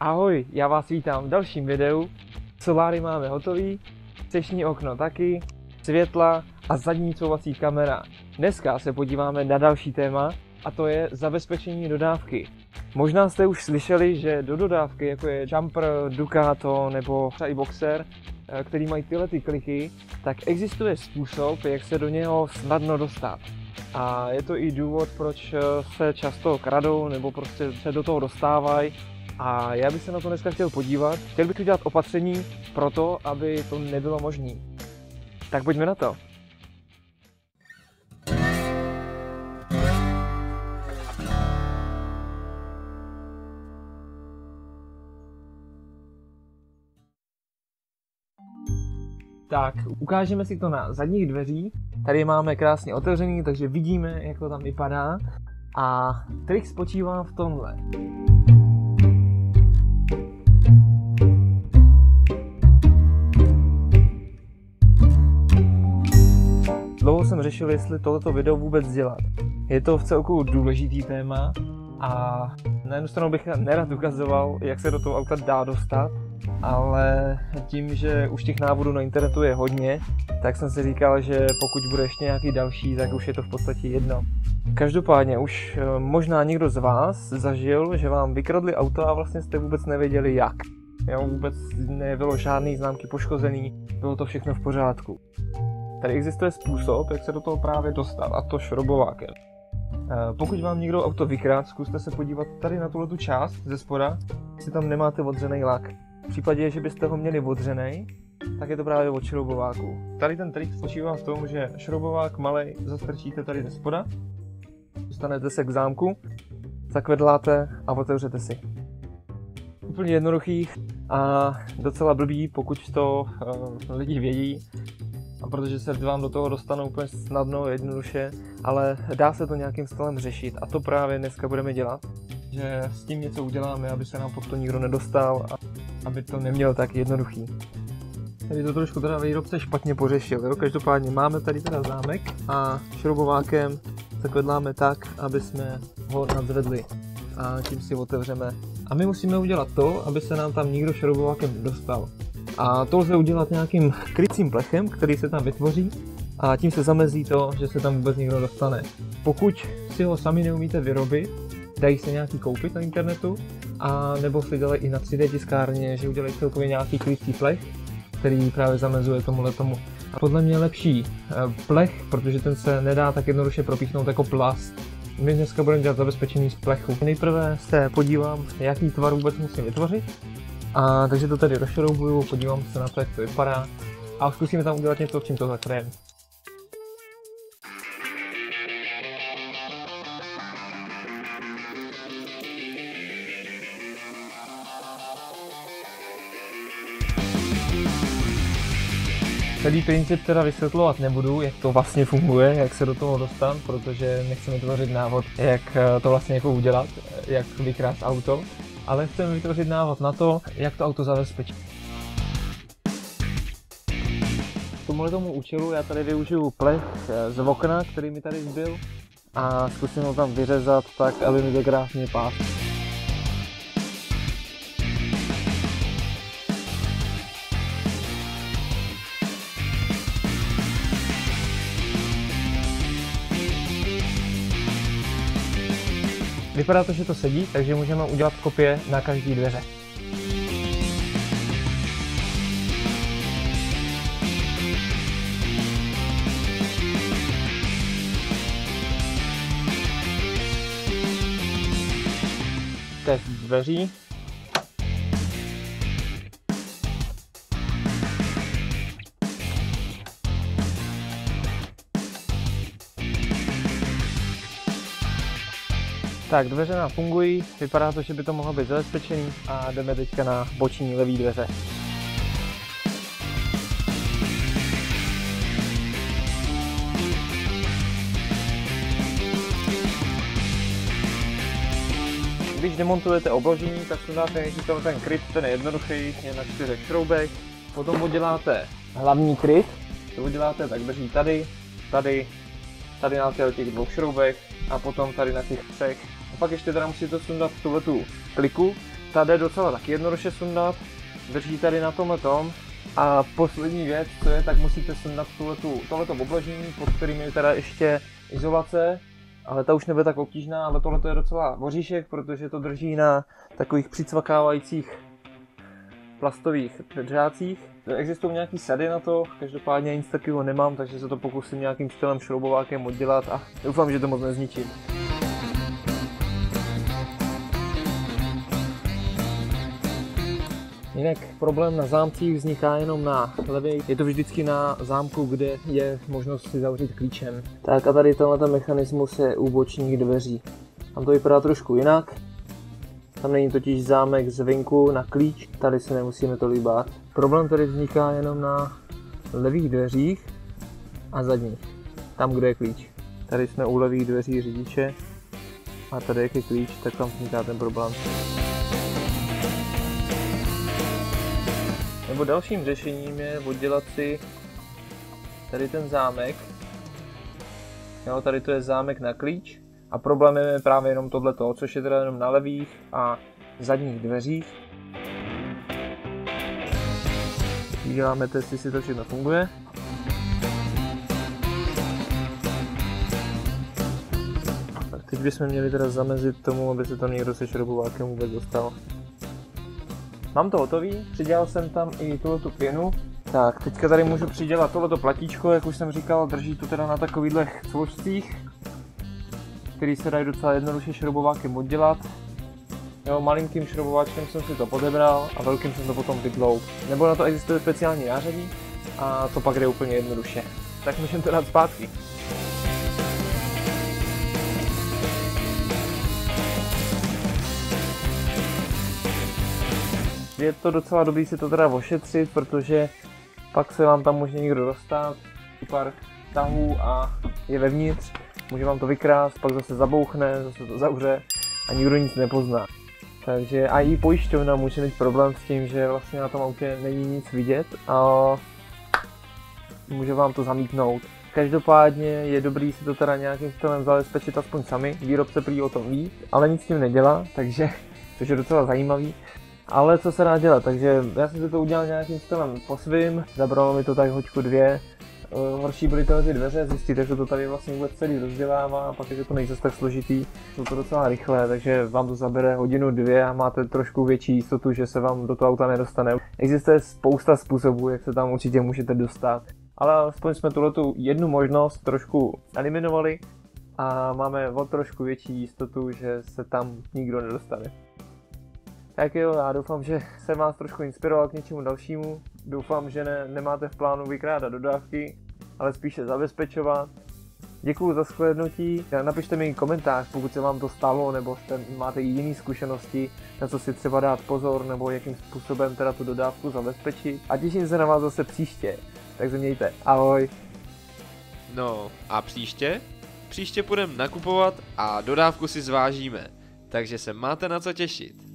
Ahoj, já vás vítám v dalším videu. Soláry máme hotový, střešní okno taky, světla a zadní couvací kamera. Dneska se podíváme na další téma a to je zabezpečení dodávky. Možná jste už slyšeli, že do dodávky, jako je Jumper, Ducato nebo třeba i Boxer, který mají tyhle kliky, tak existuje způsob, jak se do něho snadno dostat. A je to i důvod, proč se často kradou nebo prostě se do toho dostávají. A já bych se na to dneska chtěl podívat. Chtěl bych udělat opatření pro to, aby to nebylo možné. Tak pojďme na to. Tak, ukážeme si to na zadních dveří. Tady máme krásně otevřený, takže vidíme, jak to tam vypadá. A trik spočívá v tomhle. Dlouho jsem řešil, jestli tohleto video vůbec dělat. Je to v celku důležitý téma a na jednu stranu bych nerad ukazoval, jak se do toho auta dá dostat, ale tím, že už těch návodů na internetu je hodně, tak jsem si říkal, že pokud bude ještě nějaký další, tak už je to v podstatě jedno. Každopádně už možná někdo z vás zažil, že vám vykradli auto a vlastně jste vůbec nevěděli jak. Jo, vůbec nebylo žádný známky poškozený, bylo to všechno v pořádku. Tady existuje způsob, jak se do toho právě dostat, a to šrobovákem. Pokud vám někdo auto vykrát, zkuste se podívat tady na tuhletu část ze spoda, jestli tam nemáte odřený lak. V případě, že byste ho měli odřený, tak je to právě od šrobováku. Tady ten trik spočívá v tom, že šrobovák malej zastrčíte tady ze spoda, dostanete se k zámku, zakvedláte a otevřete si. Úplně jednoduchý a docela blbý, pokud to lidi vědí. A protože se vám do toho dostanou úplně snadno, jednoduše, ale dá se to nějakým stylem řešit a to právě dneska budeme dělat, že s tím něco uděláme, aby se nám pod to nikdo nedostal a aby to nemělo tak jednoduchý. Tady to trošku teda výrobce špatně pořešil, jo? Každopádně máme tady teda zámek a šrobovákem zakvedláme tak, aby jsme ho nadzvedli a tím si otevřeme. A my musíme udělat to, aby se nám tam nikdo šrobovákem nedostal. A to lze udělat nějakým krycím plechem, který se tam vytvoří a tím se zamezí to, že se tam vůbec nikdo dostane. Pokud si ho sami neumíte vyrobit, dají se nějaký koupit na internetu a nebo si dělají i na 3D tiskárně, že udělají celkově nějaký krycí plech, který právě zamezuje tomuhletomu. A podle mě je lepší plech, protože ten se nedá tak jednoduše propíchnout jako plast. My dneska budeme dělat zabezpečení z plechu. Nejprve se podívám, jaký tvar vůbec musím vytvořit. Takže to tady rozšroubuju, podívám se na to, jak to vypadá a zkusíme tam udělat něco, čím to zakryjeme. Celý princip teda vysvětlovat nebudu, jak to vlastně funguje, jak se do toho dostat, protože nechceme vytvořit návod, jak to vlastně jako udělat, jak vykrást auto. Ale chceme vytvořit návod na to, jak to auto zabezpečit. K tomuhletomu účelu já tady využiju plech z okna, který mi tady zbyl a zkusím ho tam vyřezat tak, aby mi to krásně pásl. Vypadá to, že to sedí, takže můžeme udělat kopie na každé dveře. Test dveří. Tak, dveře nám fungují, vypadá to, že by to mohlo být zabezpečený a jdeme teďka na boční levý dveře. Když demontujete obložení, tak sundáte nejdřív ten kryt, ten je jednoduchý, je na 4 šroubech. Potom uděláte hlavní kryt, to uděláte tak drží tady, tady, tady na těch 2 šroubech a potom tady na těch 3. A pak ještě teda musíte sundat tuhletu kliku, Tady je docela taky jednoduše sundat, drží tady na tomhle tom. A poslední věc, co je, tak musíte sundat tohleto obložení, pod kterým je teda ještě izolace, ale ta už nebude tak obtížná, ale tohleto je docela voříšek, protože to drží na takových přicvakávajících plastových držácích. Existují nějaký sady na to, každopádně nic takového nemám, takže se to pokusím nějakým stylem šroubovákem oddělat a doufám, že to moc nezničím. Jinak problém na zámcích vzniká jenom na levě, je to vždycky na zámku, kde je možnost si zavřít klíčem. Tak a tady tenhle mechanismus je u bočních dveří. Tam to vypadá trošku jinak. Tam není totiž zámek zvenku na klíč, tady se nemusíme tolik bát. Problém tady vzniká jenom na levých dveřích a zadních, tam kde je klíč. Tady jsme u levých dveří řidiče a tady jak je klíč, tak tam vzniká ten problém. Nebo dalším řešením je oddělat si tady ten zámek. Jo, tady to je zámek na klíč a problémem je právě jenom tohleto, což je teda jenom na levých a zadních dveřích. Děláme test, jestli to všechno funguje. Tak teď bychom měli teda zamezit tomu, aby se tam někdo se šroubovákem vůbec dostal. Mám to hotový, přidělal jsem tam i tuhletu pěnu. Tak, teďka tady můžu přidělat tohleto platíčko, jak už jsem říkal, drží to teda na takovýchhle cvočcích, který se dají docela jednoduše šroubovákem oddělat. Jo, malinkým šroubováčkem jsem si to podebral a velkým jsem to potom vydloub. Nebo na to existuje speciální nářadí a to pak jde úplně jednoduše. Tak můžeme to dát zpátky. Je to docela dobrý si to teda ošetřit, protože pak se vám tam může někdo dostat, pár tahů a je vevnitř, může vám to vykrást, pak zase zabouchne, zase to zavře a nikdo nic nepozná. Takže a i pojišťovna může mít problém s tím, že vlastně na tom autě není nic vidět a může vám to zamítnout. Každopádně je dobrý si to teda nějakým stylem zabezpečit aspoň sami, výrobce prý o tom ví, ale nic s tím nedělá, takže což je docela zajímavý. Ale co se dá dělat, takže já jsem si to udělal nějakým stylem po svým, zabralo mi to tak hoďku 2. Horší byly ty dveře, zjistíte, že to tady vlastně vůbec celý rozdělává a pak je to nejsem tak složitý, jsou to docela rychlé, takže vám to zabere hodinu 2 a máte trošku větší jistotu, že se vám do toho auta nedostane. Existuje spousta způsobů, jak se tam určitě můžete dostat, ale alespoň jsme tuhletu jednu možnost trošku eliminovali a máme o trošku větší jistotu, že se tam nikdo nedostane. Tak jo, já doufám, že jsem vás trošku inspiroval k něčemu dalšímu. Doufám, že nemáte v plánu vykrádat dodávky, ale spíše zabezpečovat. Děkuju za shlédnutí. Napište mi komentář, pokud se vám to stalo, nebo máte i jiné zkušenosti, na co si třeba dát pozor, nebo jakým způsobem teda tu dodávku zabezpečit. A těším se na vás zase příště. Takže mějte. Ahoj. No a příště? Příště půjdeme nakupovat a dodávku si zvážíme. Takže se máte na co těšit.